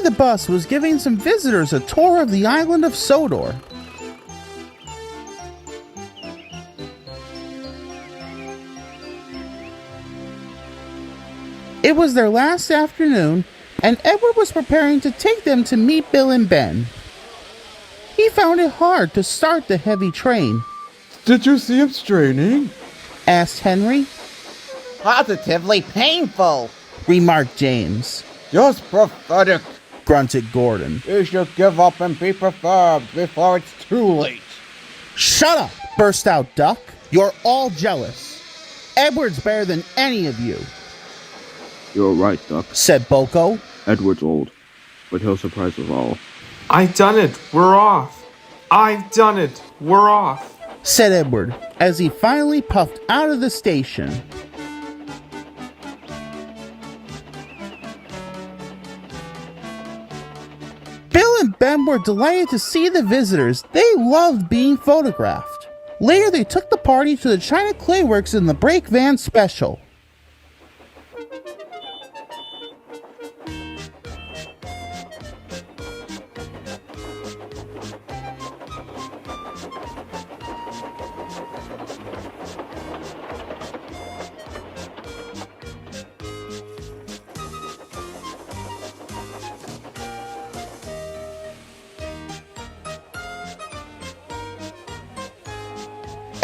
the bus was giving some visitors a tour of the island of Sodor. It was their last afternoon, and Edward was preparing to take them to meet Bill and Ben. He found it hard to start the heavy train. Did you see him straining? Asked Henry. Positively painful, Remarked James. Just pathetic. Grunted Gordon. You should give up and be perturbed before it's too late. Shut up, burst out Duck. You're all jealous. Edward's better than any of you. You're right, Duck, said BoCo. Edward's old, but he'll surprise us all. I've done it. We're off. I've done it. We're off, said Edward as he finally puffed out of the station. Bill and Ben were delighted to see the visitors. They loved being photographed. Later, they took the party to the China Clay Works in the Break Van Special.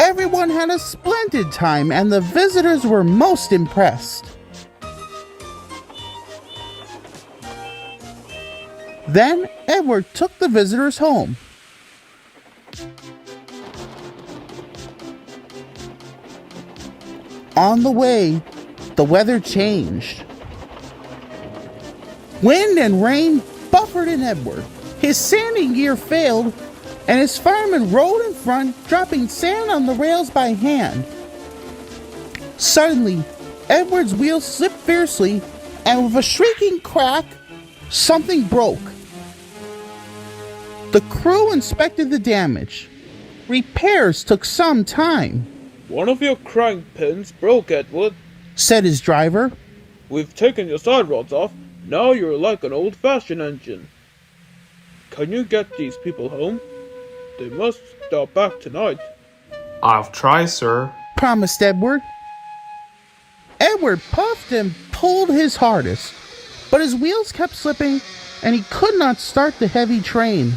Everyone had a splendid time, and the visitors were most impressed. Then Edward took the visitors home. On the way, the weather changed. Wind and rain buffeted Edward. His sanding gear failed, and his fireman rode in front, dropping sand on the rails by hand. Suddenly, Edward's wheels slipped fiercely, and with a shrieking crack, something broke. The crew inspected the damage. Repairs took some time. One of your crank pins broke, Edward, said his driver. We've taken your side rods off. Now you're like an old-fashioned engine. Can you get these people home? They must start back tonight. I'll try, sir, promised Edward. Edward puffed and pulled his hardest, but his wheels kept slipping and he could not start the heavy train.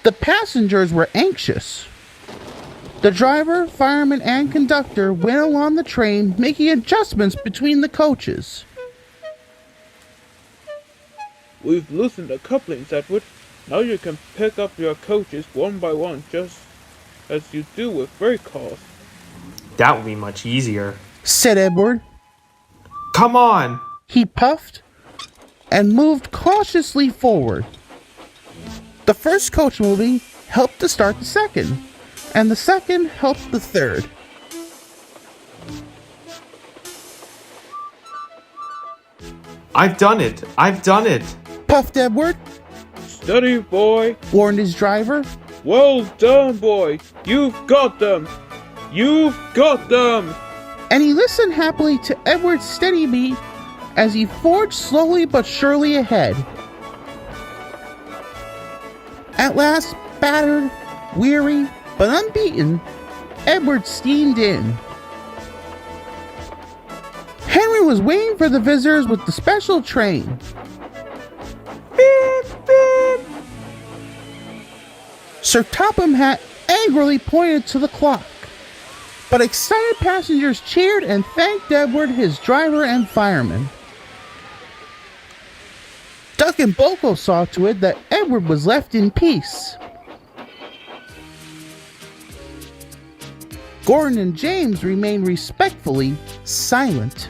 The passengers were anxious. The driver, fireman, and conductor went along the train, making adjustments between the coaches. We've loosened the couplings, Edward. Now you can pick up your coaches one by one, just as you do with freight cars. That would be much easier, said Edward. Come on! He puffed and moved cautiously forward. The first coach moving helped to start the second, and the second helped the third. I've done it! I've done it! Puffed Edward. Steady, boy, warned his driver. Well done, boy. You've got them. You've got them. And he listened happily to Edward's steady beat as he forged slowly but surely ahead. At last, battered, weary, but unbeaten, Edward steamed in. Henry was waiting for the visitors with the special train. Beep, beep. Sir Topham Hatt angrily pointed to the clock, but excited passengers cheered and thanked Edward, his driver, and fireman. Duck and BoCo saw to it that Edward was left in peace. Gordon and James remained respectfully silent.